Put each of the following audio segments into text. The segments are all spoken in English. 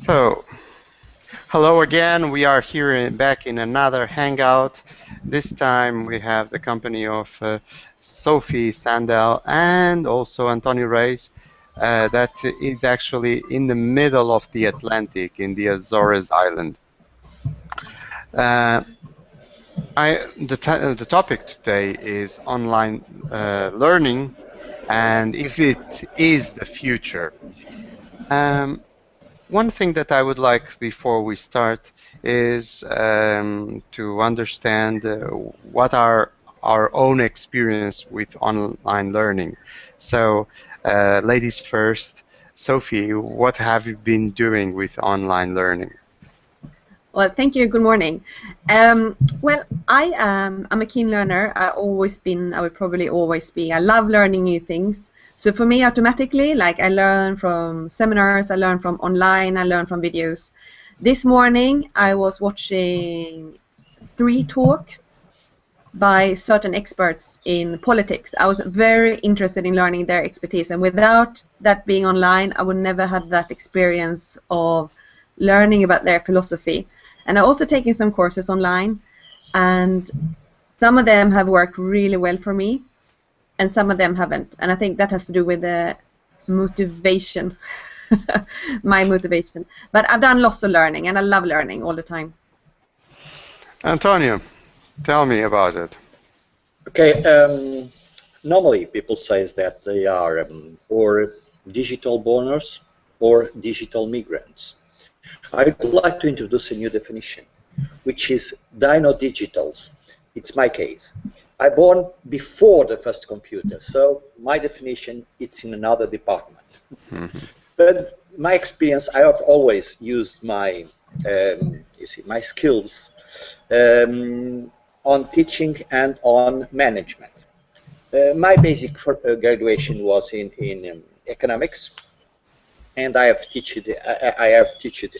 So, hello again. We are here back in another hangout. This time we have the company of Sophie Sandel and also Antonio Reis, that is actually in the middle of the Atlantic in the Azores Island. Uh, the topic today is online learning and if it is the future. Um, One thing that I would like before we start is to understand what are our own experience with online learning. So, ladies first, Sophie, what have you been doing with online learning? Well, thank you. Good morning. Well, I'm a keen learner. I will probably always be. I love learning new things. So for me, automatically, like I learn from seminars, I learn from online, I learn from videos. This morning, I was watching 3 talks by certain experts in politics. I was very interested in learning their expertise, and without that being online, I would never have that experience of learning about their philosophy. And I've also taken some courses online, and some of them have worked really well for me, and some of them haven't. And I think that has to do with the motivation, my motivation. But I've done lots of learning, and I love learning all the time. Antonio, tell me about it. Okay, normally people say that they are or digital borners or digital migrants. I'd like to introduce a new definition, which is dino-digitals. It's my case. I born before the first computer, so my definition it's in another department. But my experience, I have always used my my skills on teaching and on management. My basic graduation was in economics, and I have taught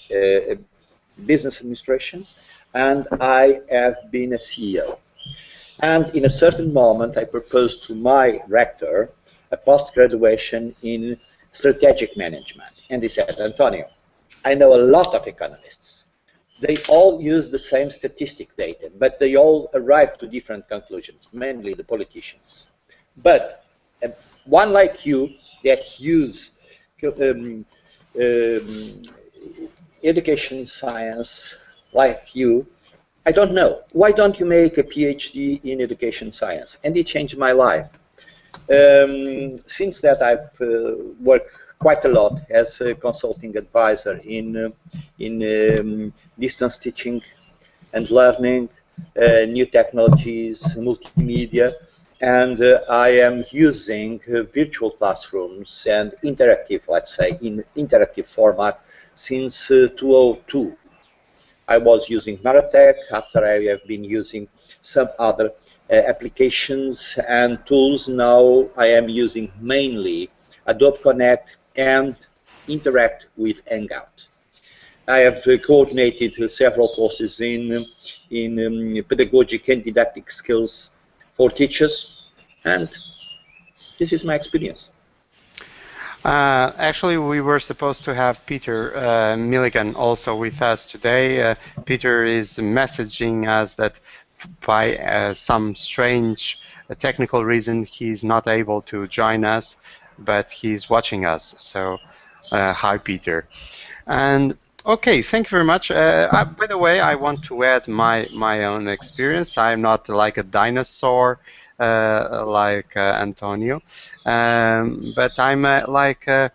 business administration, and I have been a CEO. And in a certain moment, I proposed to my rector a post-graduation in strategic management, and he said, Antonio, I know a lot of economists. They all use the same statistic data, but they all arrive to different conclusions, mainly the politicians. But one like you that use education science like you, I don't know. Why don't you make a PhD in education science? And it changed my life. Since that, I've worked quite a lot as a consulting advisor in distance teaching and learning, new technologies, multimedia, and I am using virtual classrooms and interactive, let's say, in interactive format since 2002. I was using Maratech, after I have been using some other applications and tools. Now I am using mainly Adobe Connect and interact with Hangout. I have coordinated several courses in pedagogic and didactic skills for teachers, and this is my experience. Actually, we were supposed to have Peter Milligan also with us today. Peter is messaging us that by some strange technical reason he's not able to join us, but he's watching us. So, hi, Peter. And okay, thank you very much. By the way, I want to add my own experience. I'm not like a dinosaur like Antonio, but I'm like a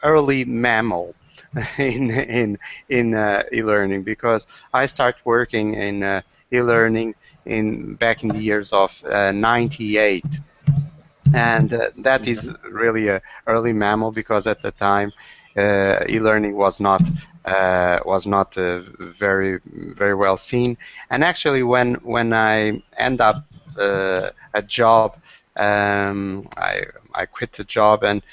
early mammal in e-learning, because I start working in e-learning back in the years of '98. And that is really a early mammal, because at the time e-learning was not very well seen. And actually, when I end up a job, I quit the job and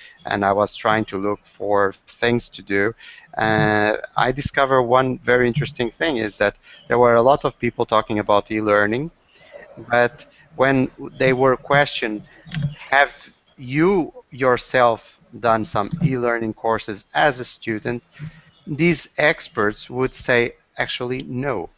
I was trying to look for things to do. I discovered one very interesting thing, is that there were a lot of people talking about e-learning, but when they were questioned, have you yourself done some e-learning courses as a student, these experts would say actually no.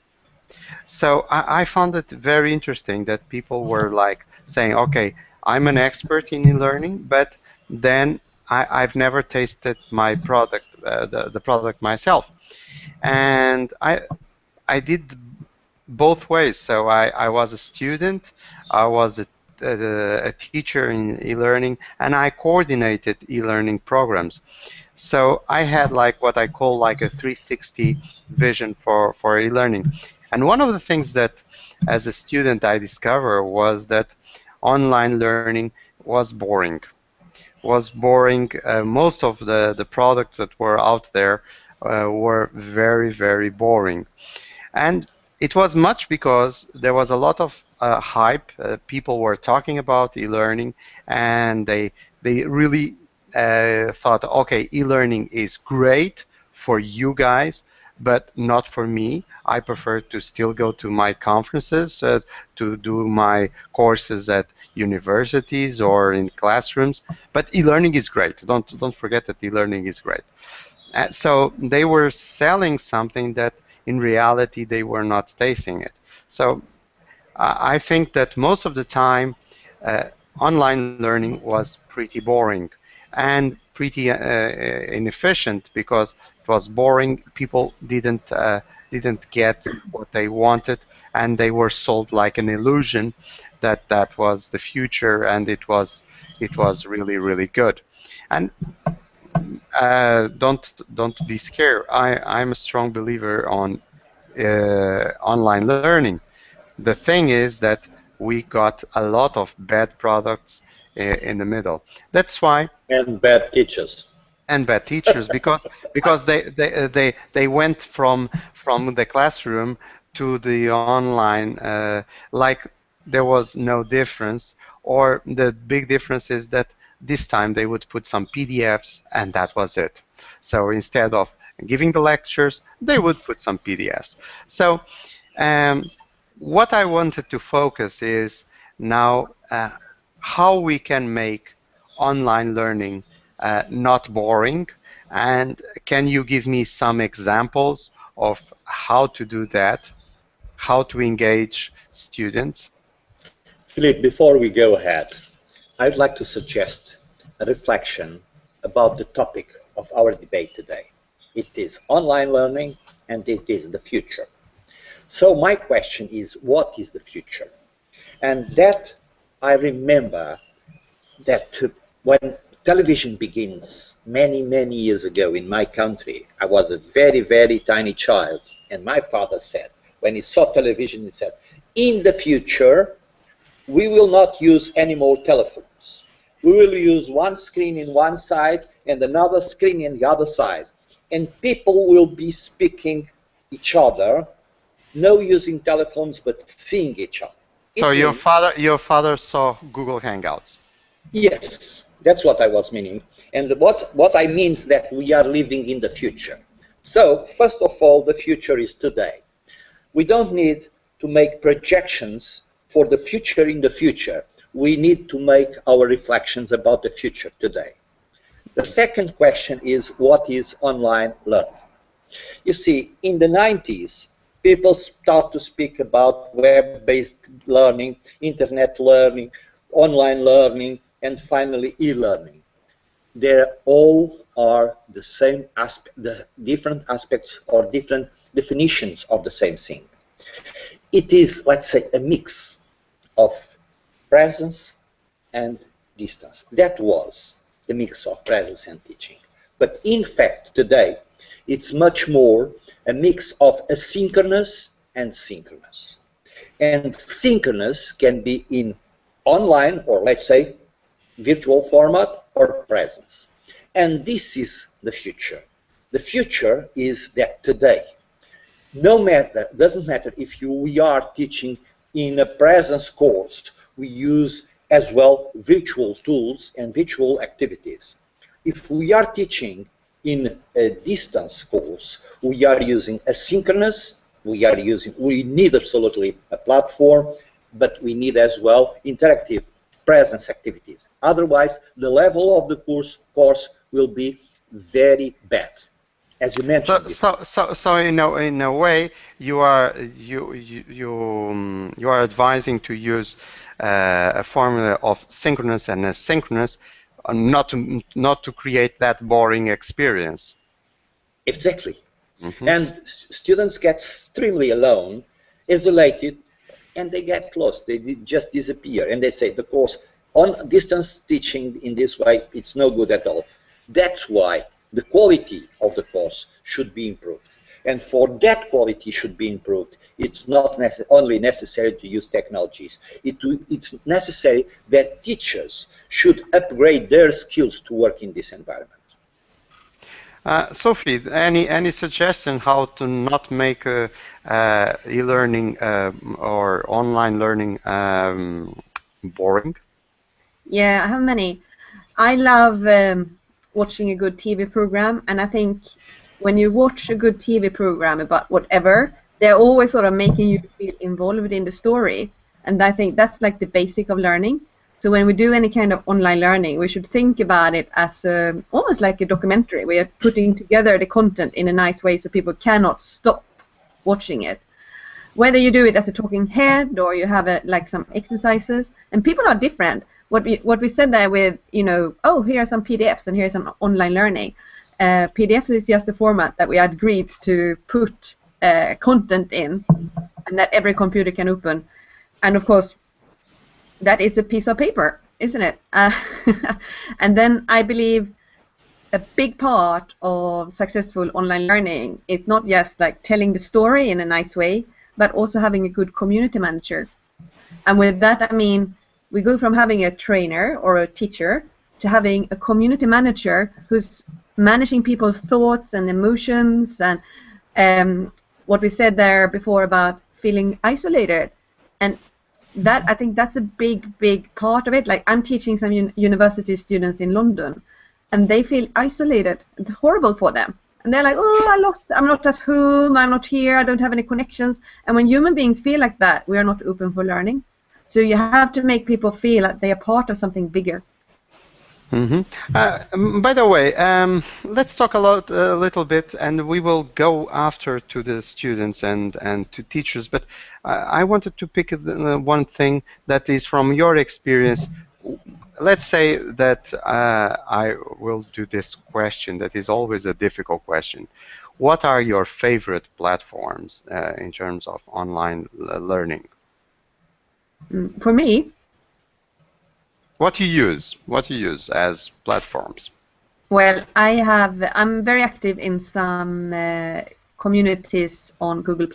So I found it very interesting that people were like saying, okay, I'm an expert in e-learning, but then I've never tasted my product, the product myself. And I did both ways. So I was a student, I was a teacher in e-learning, and I coordinated e-learning programs. So I had like what I call like a 360 vision for e-learning. And one of the things that as a student I discovered was that online learning was boring. Most of the products that were out there were very, very boring. And it was much because there was a lot of hype. People were talking about e-learning, and they really thought, okay, e-learning is great for you guys, but not for me. I prefer to still go to my conferences, to do my courses at universities or in classrooms. But e-learning is great. Don't forget that e-learning is great. So they were selling something that in reality they were not tasting it. So I think that most of the time online learning was pretty boring and pretty inefficient because it was boring. People didn't get what they wanted, and they were sold like an illusion that that was the future, and it was really, really good. And don't be scared. I'm a strong believer on online learning. The thing is that we got a lot of bad products in the middle. That's why. And bad teachers. And bad teachers because they went from the classroom to the online like there was no difference, or the big difference is that this time they would put some PDFs and that was it. So instead of giving the lectures, they would put some PDFs. So what I wanted to focus is now how we can make online learning not boring, and can you give me some examples of how to do that, how to engage students? Filipe, before we go ahead, I'd like to suggest a reflection about the topic of our debate today. It is online learning and it is the future. So my question is, what is the future? And that I remember that when television begins many, many years ago in my country, I was a very, very tiny child, and my father said, when he saw television, he said, in the future, we will not use any more telephones. We will use one screen in one side and another screen in the other side. And people will be speaking each other, no using telephones, but seeing each other. So your father saw Google Hangouts. Yes, that's what I was meaning. And what I mean is that we are living in the future. So, first of all, the future is today. We don't need to make projections for the future in the future. We need to make our reflections about the future today. The second question is, what is online learning? You see, in the 90s, people start to speak about web-based learning, internet learning, online learning, and finally e-learning. They all are the same aspect, the different aspects or different definitions of the same thing. It is, let's say, a mix of presence and distance. That was the mix of presence and teaching. But in fact, today, it's much more a mix of asynchronous and synchronous. And synchronous can be in online, or let's say virtual format, or presence. And this is the future. The future is that today, doesn't matter if we are teaching in a presence course, we use as well virtual tools and virtual activities. If we are teaching in a distance course, we are using asynchronous, we need absolutely a platform, but we need as well interactive presence activities. Otherwise, the level of the course will be very bad. as you mentioned before. So in a way, you are you are advising to use a formula of synchronous and asynchronous, not to create that boring experience. Exactly. And students get extremely alone, isolated, and they get lost. They just disappear, and they say the course on distance teaching in this way, it's no good at all. That's why the quality of the course should be improved. And for that quality should be improved, it's not only necessary to use technologies. It's necessary that teachers should upgrade their skills to work in this environment. Sophie, any suggestion how to not make e-learning or online learning boring? Yeah, I have many. I love watching a good TV program, and I think when you watch a good TV program about whatever, they're always sort of making you feel involved in the story, and I think that's like the basic of learning. So when we do any kind of online learning, we should think about it as almost like a documentary. We are putting together the content in a nice way so people cannot stop watching it. Whether you do it as a talking head or you have like some exercises, and people are different. What we said there with, you know, oh, here are some PDFs and here's some online learning. PDFs is just the format that we agreed to put content in, and that every computer can open. And of course, that is a piece of paper, isn't it? And then I believe a big part of successful online learning is not just like telling the story in a nice way, but also having a good community manager. And with that, I mean, we go from having a trainer or a teacher to having a community manager who's managing people's thoughts and emotions, and what we said there before about feeling isolated. And that, I think that's a big part of it. Like, I'm teaching some university students in London, and they feel isolated. It's horrible for them. And they're like, oh, I'm not at home, I'm not here, I don't have any connections. And when human beings feel like that, we are not open for learning. So you have to make people feel like they are part of something bigger. By the way, let's talk a little bit, and we will go after to the students and to teachers. But I wanted to pick one thing that is from your experience. Let's say that I will do this question that is always a difficult question. What are your favorite platforms in terms of online learning? For me, What you use as platforms? well, I'm very active in some communities on Google+.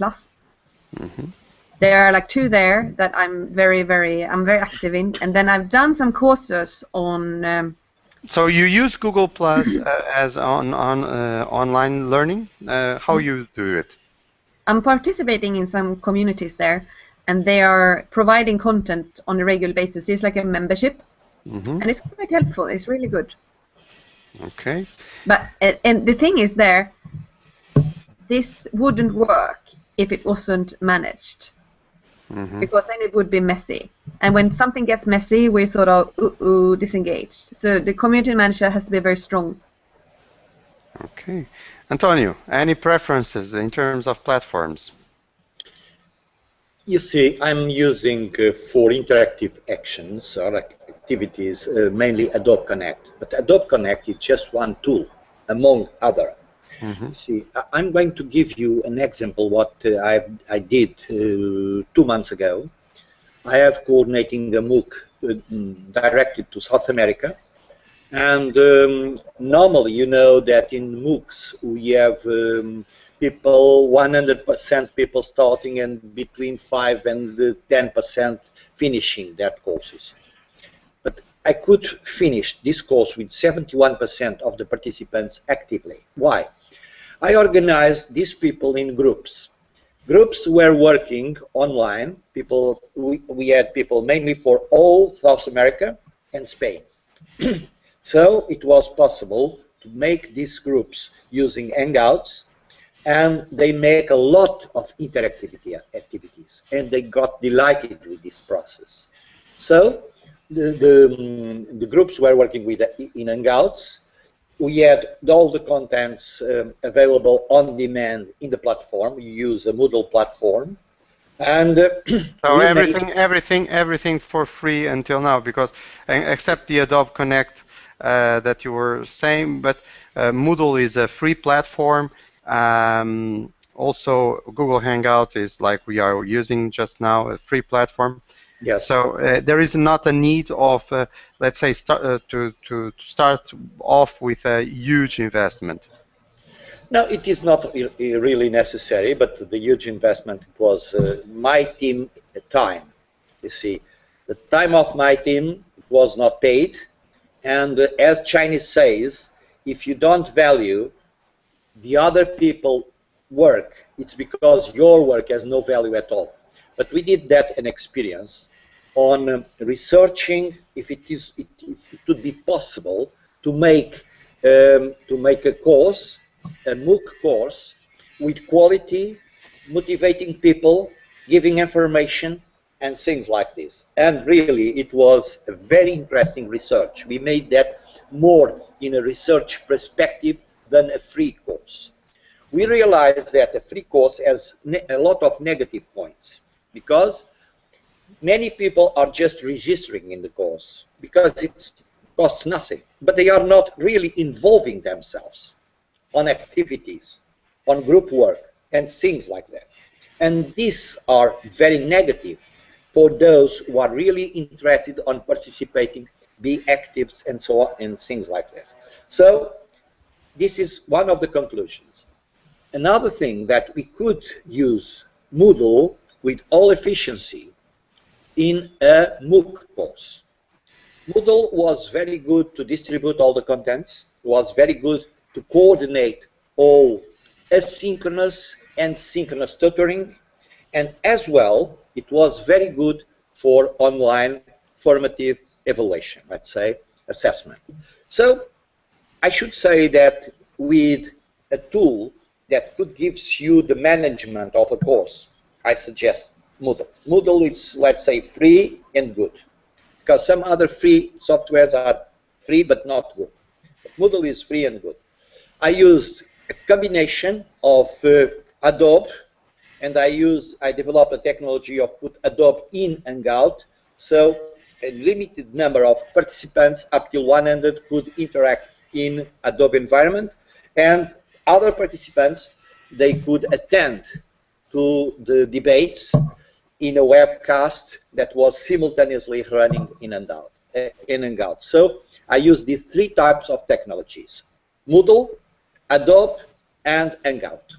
There are like 2 there that I'm very active in, and then I've done some courses on. So you use Google Plus as on online learning? How you do it? I'm participating in some communities there, and they are providing content on a regular basis. It's like a membership, and it's quite helpful. It's really good. Okay. But and the thing is there, this wouldn't work if it wasn't managed. Because then it would be messy. And when something gets messy, we're sort of disengaged. So the community manager has to be very strong. Okay. Antonio, any preferences in terms of platforms? You see, I'm using for interactive actions or activities mainly Adobe Connect. But Adobe Connect is just one tool among other. See, I'm going to give you an example what I did 2 months ago. I have coordinating a MOOC directed to South America, and normally you know that in MOOCs we have people, 100% people starting and between 5 and 10% finishing their courses. But I could finish this course with 71% of the participants actively. Why? I organized these people in groups. Groups were working online. People, we had people mainly for all South America and Spain. So it was possible to make these groups using Hangouts, and they make a lot of interactivity activities, and they got delighted with this process. So the groups were working with in Hangouts. we had all the contents available on demand in the platform. You use a Moodle platform, and So we made everything for free until now, because except the Adobe Connect that you were saying, but Moodle is a free platform. Also, Google Hangout is like we are using just now, a free platform. yes. So there is not a need of, let's say, to start off with a huge investment. No, it is not really necessary, but the huge investment was my team time. You see, the time of my team was not paid, and as Chinese says, if you don't value the other people work, it's because your work has no value at all. But we did that an experience on researching if it would be possible to make a course, a MOOC course, with quality, motivating people, giving information, and things like this. And really, it was a very interesting research. We made that more in a research perspective than a free course. We realized that a free course has a lot of negative points, because many people are just registering in the course because it costs nothing, but they are not really involving themselves on activities, on group work, and things like that. And these are very negative for those who are really interested on participating, be actives, and so on, and things like this. So this is one of the conclusions. Another thing, that we could use Moodle with all efficiency in a MOOC course. Moodle was very good to distribute all the contents, was very good to coordinate all asynchronous and synchronous tutoring, and as well, it was very good for online formative evaluation, let's say, assessment. So I should say that with a tool that could give you the management of a course, I suggest Moodle. Moodle is, let's say, free and good, because some other free softwares are free but not good. But Moodle is free and good. I used a combination of Adobe, and I developed a technology of put Adobe in Hangout, so a limited number of participants, up till 100, could interact in Adobe environment, and other participants, they could attend to the debates in a webcast that was simultaneously running in Hangout. So I use these three types of technologies: Moodle, Adobe, and Hangout.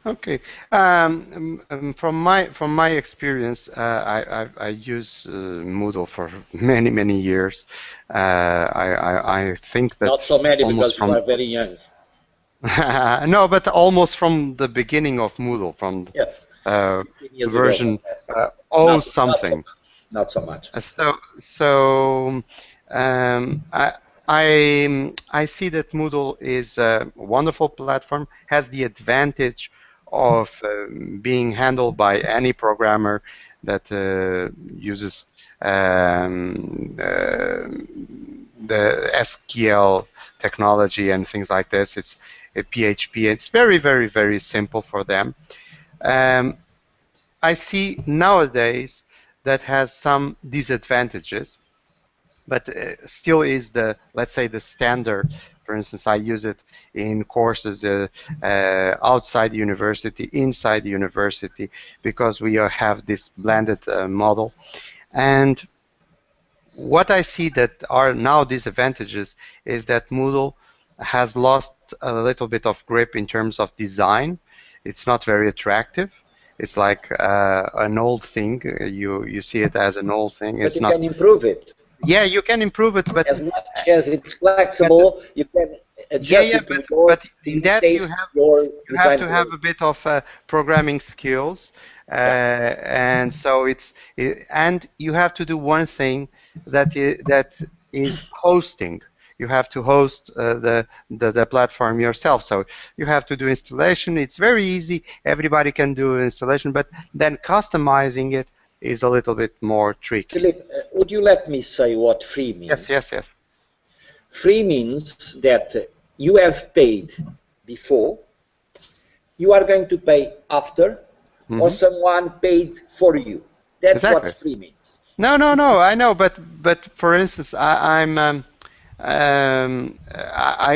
Okay. From my experience, I use Moodle for many years. I think that Not so many, almost because you are very young. no, but almost from the beginning of Moodle, from Yes. version Not something. Not so much. So I see that Moodle is a wonderful platform, has the advantage of being handled by any programmer that uses the SQL technology and things like this. It's a PHP. It's very simple for them. I see nowadays that has some disadvantages, but still is the, let's say, the standard. For instance, I use it in courses outside the university, inside the university, because we have this blended model. And what I see that are now disadvantages is that Moodle has lost a little bit of grip in terms of design. It's not very attractive. It's like an old thing. You see it as an old thing. But you can improve it. Yeah, you can improve it, but as much as it's flexible, you can adjust it. But in that you have to have a bit of programming skills, and so and you have to do one thing that is hosting. You have to host the platform yourself. So you have to do installation. It's very easy. Everybody can do installation, but then customizing it is a little bit more tricky. Filipe, would you let me say what free means? Yes. Free means that you have paid before, you are going to pay after, or someone paid for you. That's what Exactly. free means. No, no, no. I know, but for instance, I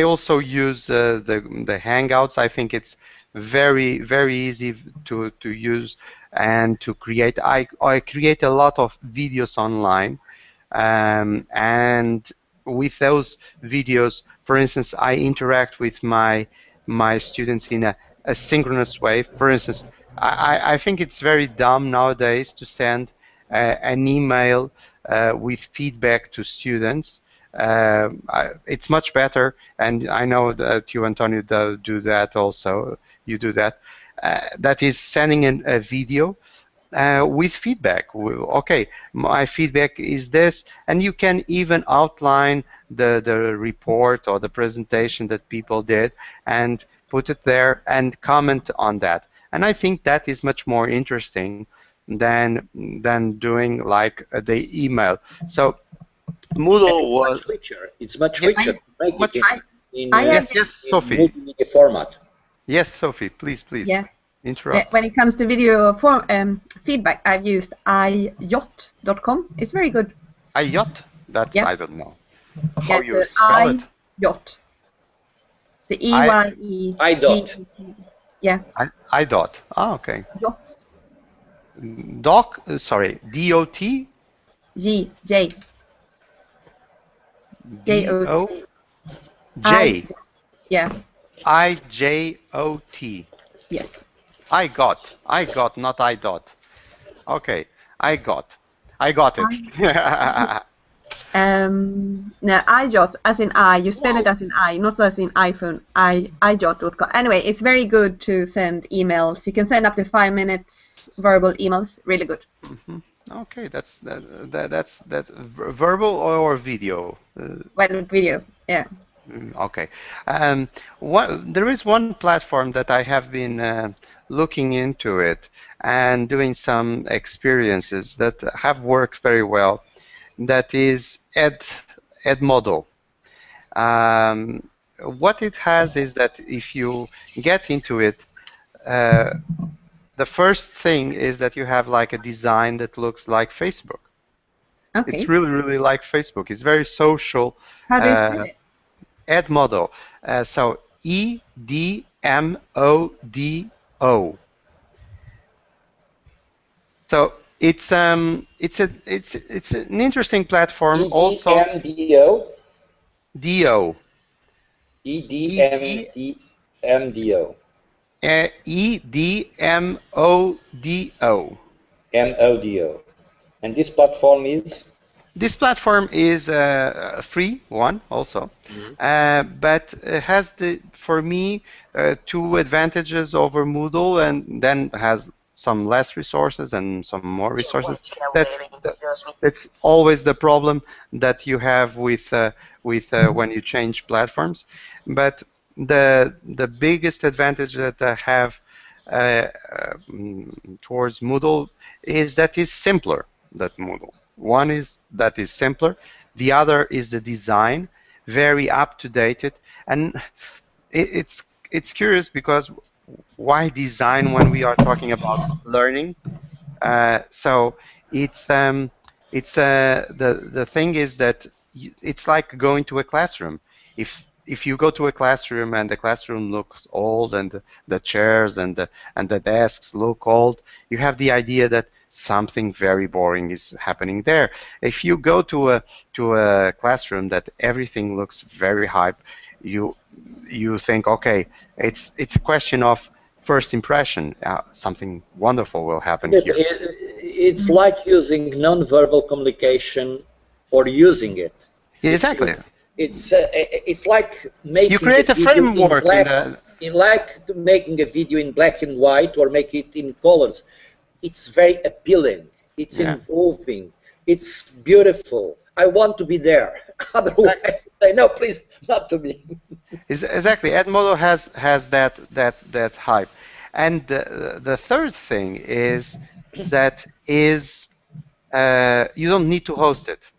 also use the Hangouts. I think it's very easy to use and to create. I create a lot of videos online, and with those videos, for instance, I interact with my students in a synchronous way. For instance, I think it's very dumb nowadays to send an email with feedback to students. It's much better, and I know that you, Antonio, do that also. You do that. That is sending a video with feedback. Okay, my feedback is this, and you can even outline the report or the presentation that people did and put it there and comment on that. And I think that is much more interesting than doing like the email. So And Moodle it's much was richer. It's much yes, richer to make much, it yes, yes, in Sophie. multimedia format. Yes, Sophie, please Yeah. interrupt. When it comes to video feedback, I've used iyacht.com. It's very good. iyacht? That's Yeah. I don't know. How Yeah, it's you spell it? iyacht. The I iDot. Yeah. iDot. Ah, okay. Yacht. Doc, sorry, D-O-T? J. D-O? I. J. Yeah. I-J-O-T. Yes. I got, not I dot. Okay, I got it. No, iJot, as in I. You spell it as in I, not as in iPhone. iJot.com. Anyway, it's very good to send emails. You can send up to 5 minutes verbal emails. Really good. Okay, that's verbal or video. Well, video. Yeah. Okay. There is one platform that I have been looking into it and doing some experiences that have worked very well. That is Edmodo. What it has is that if you get into it, the first thing is that you have like a design that looks like Facebook. Okay. It's really like Facebook. It's very social. How do you spell it? Edmodo. So Edmodo. So it's an interesting platform. Also EDMDO. Do. EDMDO. Edmodo. MODO. And this platform is? This platform is a free one also, but has for me two advantages over Moodle, and then has some less resources and some more resources. That's always the problem that you have with when you change platforms. But the biggest advantage that I have towards Moodle is that it's simpler than Moodle. One is that is simpler. The other is the design, very up to date, and it's curious because why design when we are talking about learning? So it's the thing is that it's like going to a classroom. If you go to a classroom and the classroom looks old and the chairs and the desks look old, you have the idea that something very boring is happening there. If you go to a classroom that everything looks very hype, you think, okay, it's a question of first impression. Something wonderful will happen here. It's like using non-verbal communication or using it. Exactly. It's like making you create a framework making a video in black and white or make it in colors. It's very appealing. It's involving. It's beautiful. I want to be there. Otherwise, say no, please, not to me. Exactly. Edmodo has that hype, and the third thing is that you don't need to host it.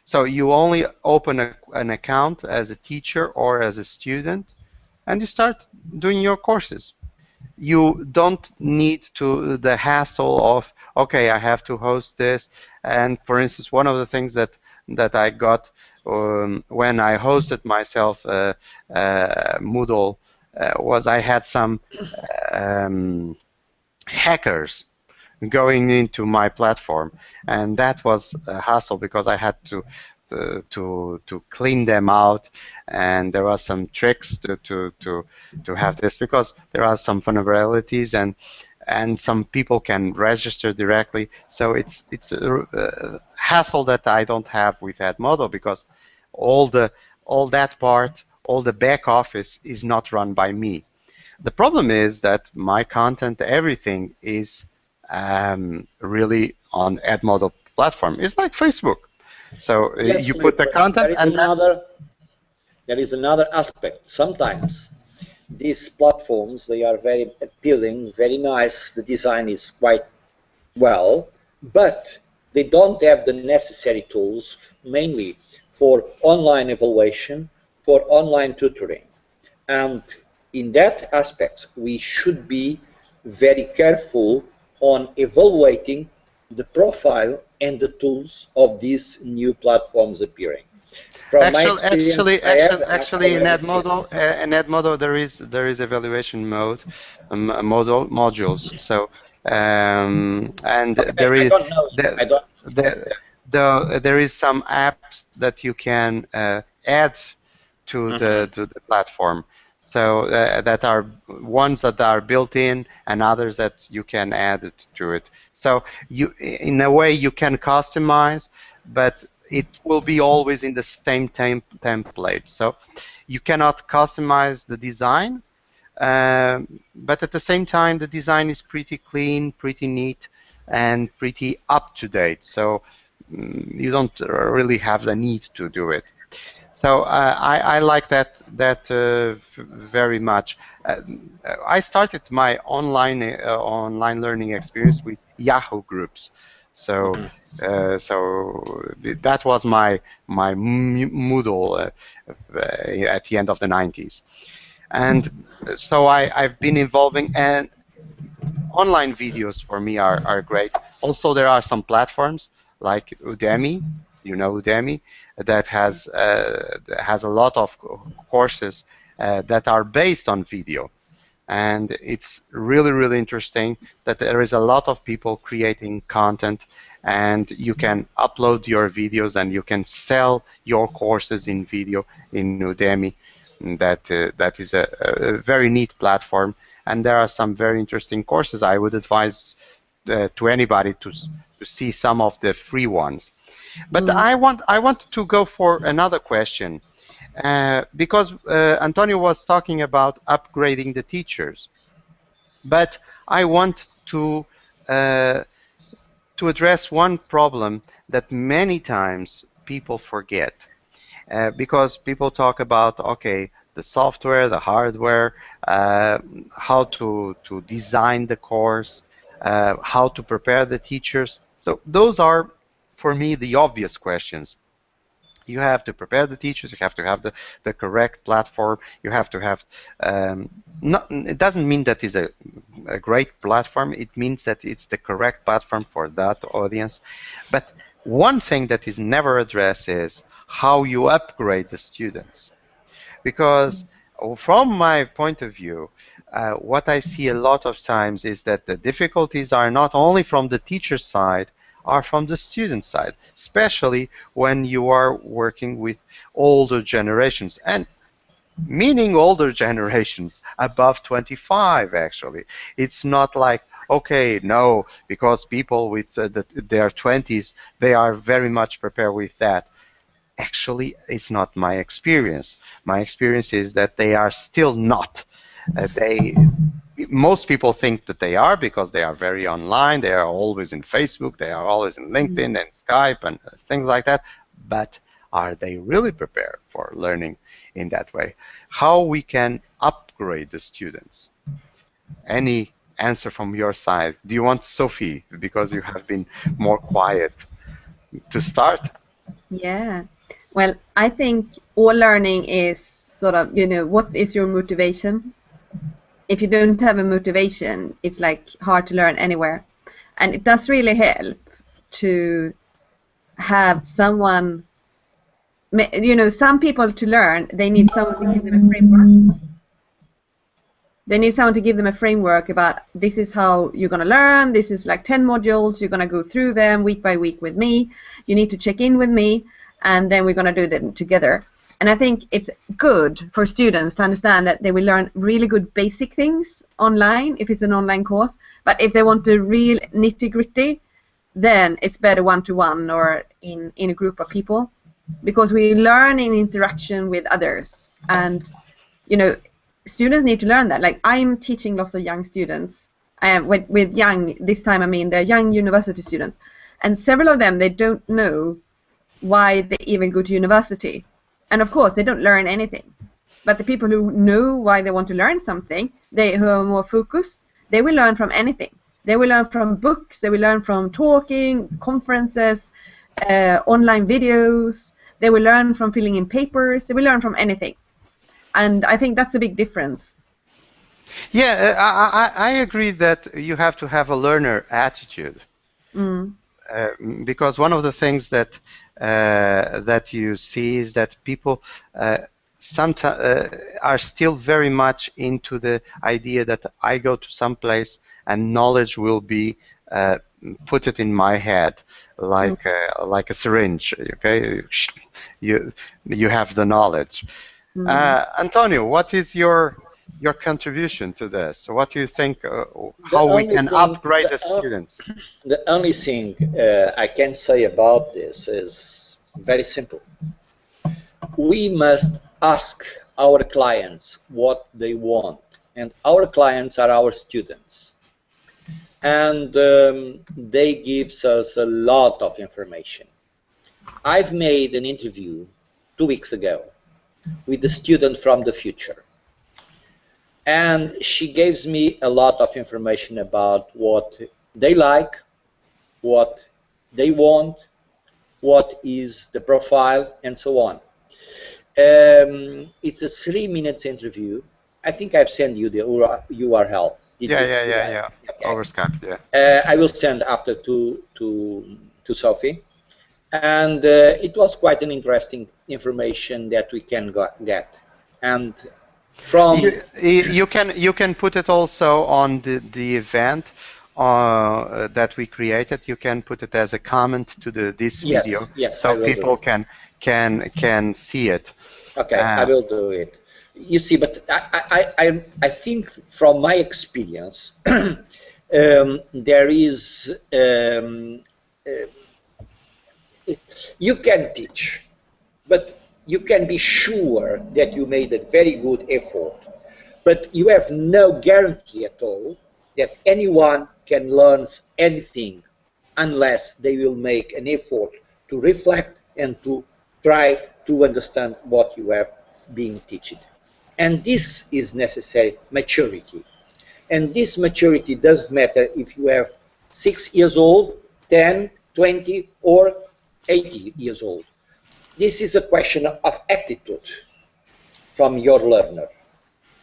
So you only open an account as a teacher or as a student, and you start doing your courses. You don't need to the hassle of, okay, I have to host this. And for instance, one of the things that I got when I hosted myself Moodle was I had some um, hackers going into my platform, and that was a hassle because I had to clean them out, and there are some tricks to have this because there are some vulnerabilities, and some people can register directly. So it's a hassle that I don't have with Edmodo because all the all that part, all the back office is not run by me. The problem is that my content, everything is really on Edmodo platform. It's like Facebook. So Yes, you put Filipe, the content and then there is another aspect. Sometimes these platforms, they are very appealing, very nice. The design is quite well, but they don't have the necessary tools, mainly for online evaluation, for online tutoring. And in that aspect, we should be very careful on evaluating the profile and the tools of these new platforms appearing. From my experience, I have actually already seen. In Edmodo there is evaluation mode, modules. So and Okay, there I is don't know. I the, don't. there is some apps that you can add Mhm. to the platform. So that are ones that are built in, and others that you can add it to it. So you, in a way, you can customize, but it will be always in the same template. So you cannot customize the design, but at the same time, the design is pretty clean, pretty neat, and pretty up to date. So you don't really have the need to do it. So I like that very much. Uh, I started my online learning experience with Yahoo groups. So Mhm. that was my Moodle at the end of the 90s. And so I've been evolving, and online videos for me are great. Also, there are some platforms like Udemy, Udemy, that has a lot of courses that are based on video. And it's really, really interesting that there is a lot of people creating content, and you can upload your videos and you can sell your courses in video in Udemy. That is a very neat platform, and there are some very interesting courses. I would advise to anybody to see some of the free ones. But Mm. I want to go for another question, because Antonio was talking about upgrading the teachers, but I want uh, to address one problem that many times people forget, because people talk about, okay, the software, the hardware, uh, how to design the course, how to prepare the teachers. So those are, for me, the obvious questions. You have to prepare the teachers. You have to have the correct platform. You have to have not, it doesn't mean that it's a great platform. It means that it's the correct platform for that audience. But one thing that is never addressed is how you upgrade the students. Because from my point of view, what I see a lot of times is that the difficulties are not only from the teacher side, are from the student side, especially when you are working with older generations, and meaning older generations above 25. Actually, it's not like, okay, no, because people with their 20s, they are very much prepared with that. Actually, it's not my experience. My experience is that they are still not. They Most people think that they are because they are very online. They are always in Facebook. They are always in LinkedIn and Skype and things like that. But are they really prepared for learning in that way? How we can upgrade the students? Any answer from your side? Do you want Sophie, because you have been more quiet, to start? Yeah. Well, I think all learning is sort of, what is your motivation? If you don't have a motivation, it's like hard to learn anywhere. And it does really help to have someone, some people to learn, they need someone to give them a framework. They need someone to give them a framework about this is how you're going to learn. This is like 10 modules. You're going to go through them week by week with me. You need to check in with me, and then we're going to do them together. And I think it's good for students to understand that they will learn really good basic things online if it's an online course. But if they want the real nitty-gritty, then it's better one-to-one or in a group of people, because we learn in interaction with others. And, students need to learn that. Like, I'm teaching lots of young students. With young, this time I mean they're young university students. And several of them, they don't know why they even go to university. And of course, they don't learn anything. But the people who know why they want to learn something, who are more focused, they will learn from anything. They will learn from books, they will learn from talking, conferences, online videos. They will learn from filling in papers. They will learn from anything. And I think that's a big difference. Yeah, I agree that you have to have a learner attitude. Because one of the things that that you see is that people sometimes are still very much into the idea that I go to some place and knowledge will be put it in my head like a syringe. Okay, you have the knowledge. Antonio, what is your contribution to this? What do you think? How we can upgrade the students? The only thing I can say about this is very simple. We must ask our clients what they want, and our clients are our students, and they give us a lot of information. I've made an interview 2 weeks ago with a student from the future, and she gives me a lot of information about what they like, what they want, what is the profile, and so on. It's a 3-minute interview. I think I've sent you the URL. Yeah. Okay. Over Skype, yeah. I will send after to Sophie. And it was quite an interesting information that we can get. And from you can put it also on the event that we created. You can put it as a comment to this video, so people can see it. Okay, I will do it. You see, but I think from my experience, there is. You can teach, but you can be sure that you made a very good effort, but you have no guarantee at all that anyone can learn anything unless they will make an effort to reflect and to try to understand what you have been teaching. And this is necessary maturity. And this maturity doesn't matter if you have 6 years old, 10, 20, or 80 years old. This is a question of attitude from your learner.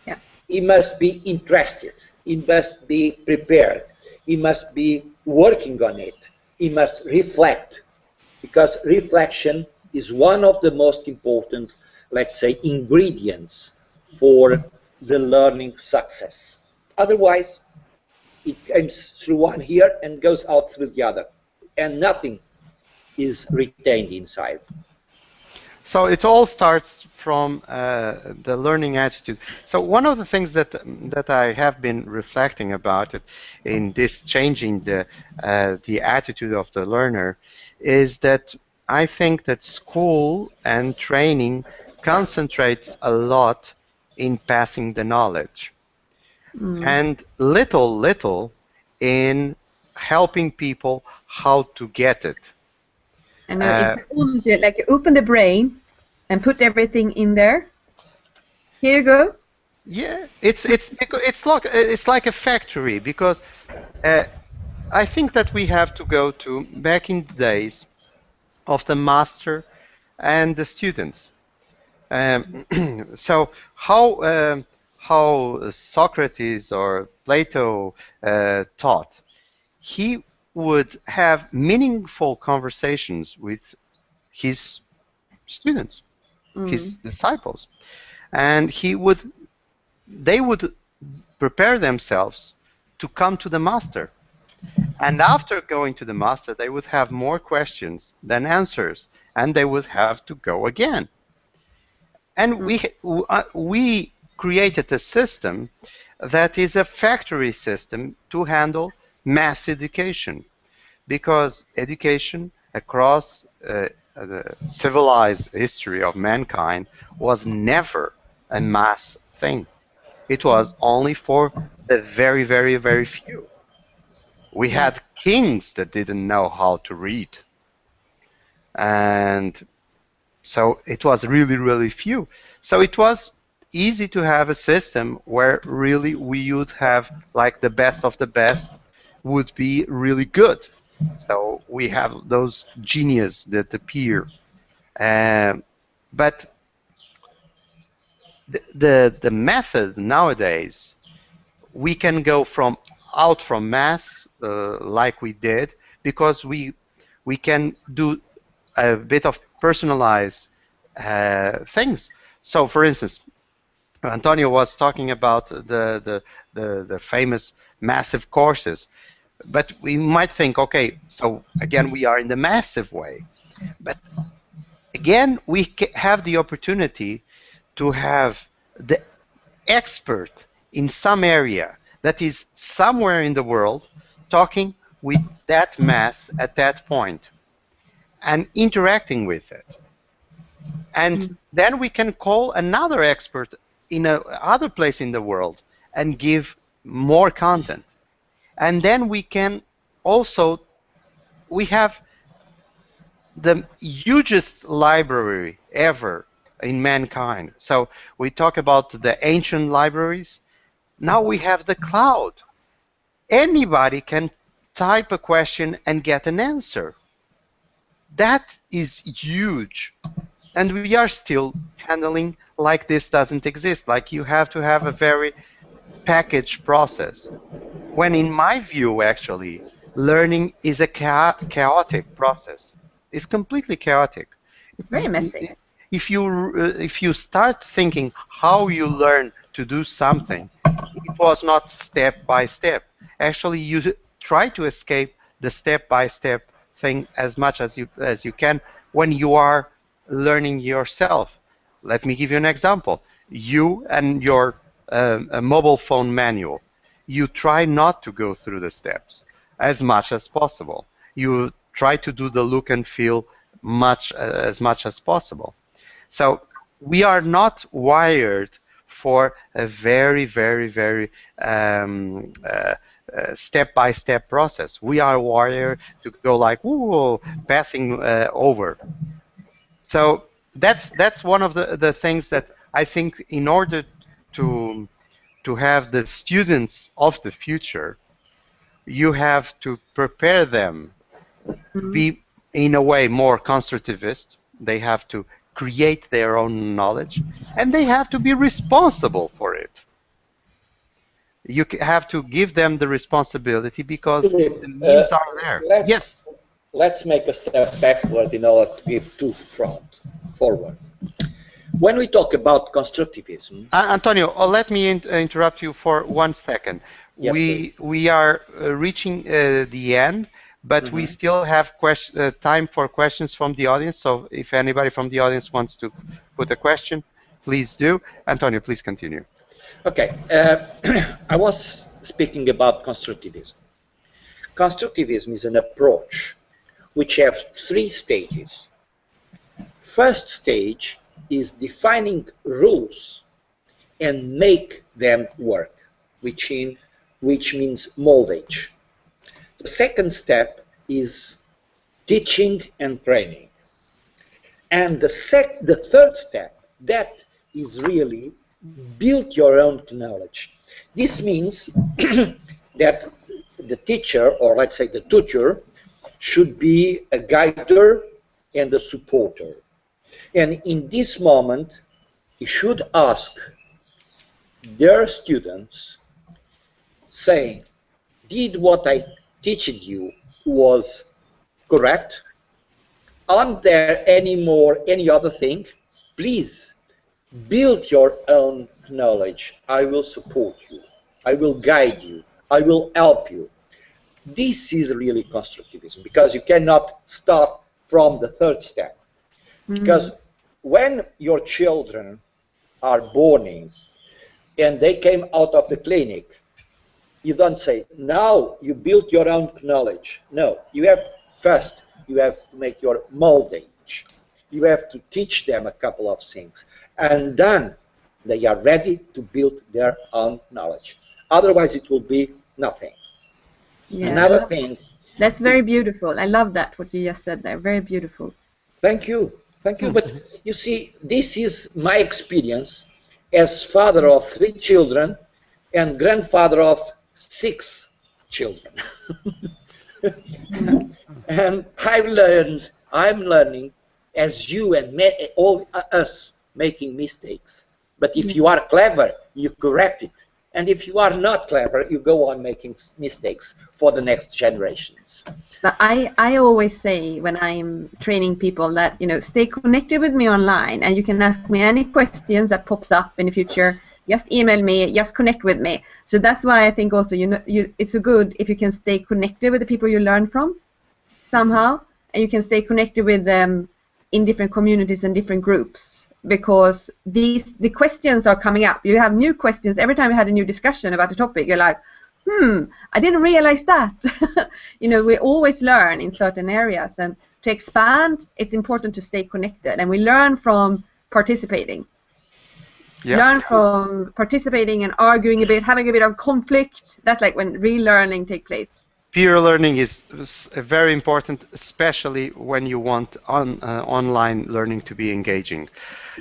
Yeah. He must be interested. He must be prepared. He must be working on it. He must reflect, because reflection is one of the most important, let's say, ingredients for the learning success. Otherwise, it comes through one ear and goes out through the other, and nothing is retained inside. So it all starts from the learning attitude. So one of the things that I have been reflecting about it in this changing the attitude of the learner is that I think that school and training concentrates a lot in passing the knowledge, and little in helping people how to get it. And it's almost like you open the brain and put everything in there. Here you go. Yeah, it's like a factory, because I think that we have to go to back in the days of the master and the students. So how Socrates or Plato taught, he would have meaningful conversations with his students, his disciples, and they would prepare themselves to come to the master. And after going to the master, they would have more questions than answers, and they would have to go again. And we created a system that is a factory system to handle mass education, because education across the civilized history of mankind was never a mass thing. It was only for the very, very, very few. We had kings that didn't know how to read, and so it was really, really few. So it was easy to have a system where really we would have like the best of the best would be really good. So we have those genius that appear. But the method nowadays, we can go out from mass like we did, because we can do a bit of personalized things. So, for instance, Antonio was talking about the famous massive courses, but we might think, okay, so again we are in the massive way, but again we have the opportunity to have the expert in some area that is somewhere in the world talking with that mass at that point and interacting with it. And then we can call another expert in another place in the world and give more content. And then we can also, we have the hugest library ever in mankind. So we talk about the ancient libraries. Now we have the cloud. Anybody can type a question and get an answer. That is huge. And we are still handling like this doesn't exist, like you have to have a very packaged process. When in my view, actually, learning is a chaotic process. It's completely chaotic. It's very messy. If you start thinking how you learn to do something, it was not step by step. Actually, you try to escape the step by step thing as much as you can when you are learning yourself. Let me give you an example. You and your mobile phone manual, you try not to go through the steps as much as possible. You try to do the look and feel as much as possible. So we are not wired for a very, very, very step-by-step process. We are wired to go like, whoa, passing over. So that's one of the things that I think, in order to have the students of the future, you have to prepare them be in a way more constructivist. They have to create their own knowledge, and they have to be responsible for it. You have to give them the responsibility, because Filipe, the means are there. Yes. Let's make a step backward in order to give two forward. When we talk about constructivism, Antonio, let me interrupt you for 1 second. Yes, we are reaching the end, but we still have time for questions from the audience. So if anybody from the audience wants to put a question, please do. Antonio, please continue. Okay, I was speaking about constructivism. Constructivism is an approach which has 3 stages. First stage is defining rules and make them work, which means moldage. The second step is teaching and training. And the third step, that is really build your own knowledge. This means that the teacher, or let's say the tutor, should be a guider and a supporter. And in this moment, you should ask their students, saying, did what I teach you was correct? Aren't there any other thing? Please build your own knowledge. I will support you. I will guide you. I will help you. This is really constructivism, because you cannot start from the third step. Because when your children are born and they came out of the clinic, you don't say, now you build your own knowledge. No, you have to make your moldage. You have to teach them a couple of things. And then they are ready to build their own knowledge. Otherwise, it will be nothing. Yeah, Another thing. That's very beautiful. I love that, what you just said there. Very beautiful. Thank you. Thank you. But you see, this is my experience as father of 3 children and grandfather of 6 children. And I'm learning as you and all us making mistakes. But if you are clever, you correct it. And if you are not clever, you go on making mistakes for the next generations. But I always say when I'm training people that, stay connected with me online, and you can ask me any questions that pops up in the future. Just email me, just connect with me. So that's why I think also, it's so good if you can stay connected with the people you learn from somehow, and you can stay connected with them in different communities and different groups, because the questions are coming up. You have new questions every time you had a new discussion about a topic. You're like, I didn't realize that. We always learn in certain areas, and to expand, it's important to stay connected, and we learn from participating. Yeah. Learn from participating and arguing a bit, having a bit of conflict. That's like when real learning takes place. Peer learning is very important, especially when you want online learning to be engaging.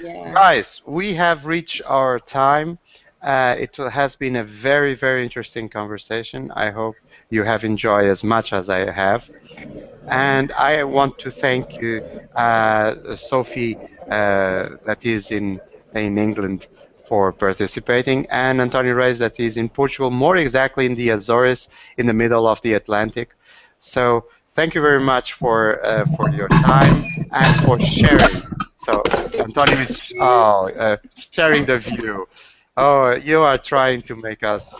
Yeah. Guys, we have reached our time. It has been a very, very interesting conversation. I hope you have enjoyed as much as I have. And I want to thank you, Sophie, that is in England, for participating, and Antonio Reis, that is in Portugal, more exactly in the Azores, in the middle of the Atlantic. So thank you very much for your time and for sharing. So Antonio is sharing the view. Oh, you are trying to make us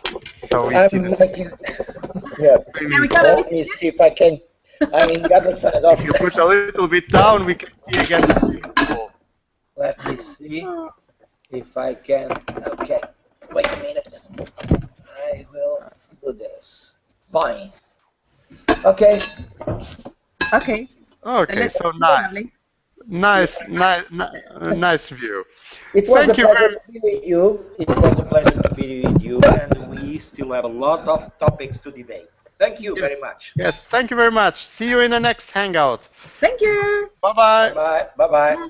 so we see this. Yeah. Let me see if I can. I'm in the other side of. If you put a little bit down, we can see again the same. Let me see if I can. Okay, wait a minute. I will do this. Fine. Okay. Okay. Okay, so nice view. It was a pleasure to be with you. It was a pleasure to be with you, and we still have a lot of topics to debate. Thank you very much. Yes, thank you very much. See you in the next Hangout. Thank you. Bye-bye. Bye-bye. Bye-bye.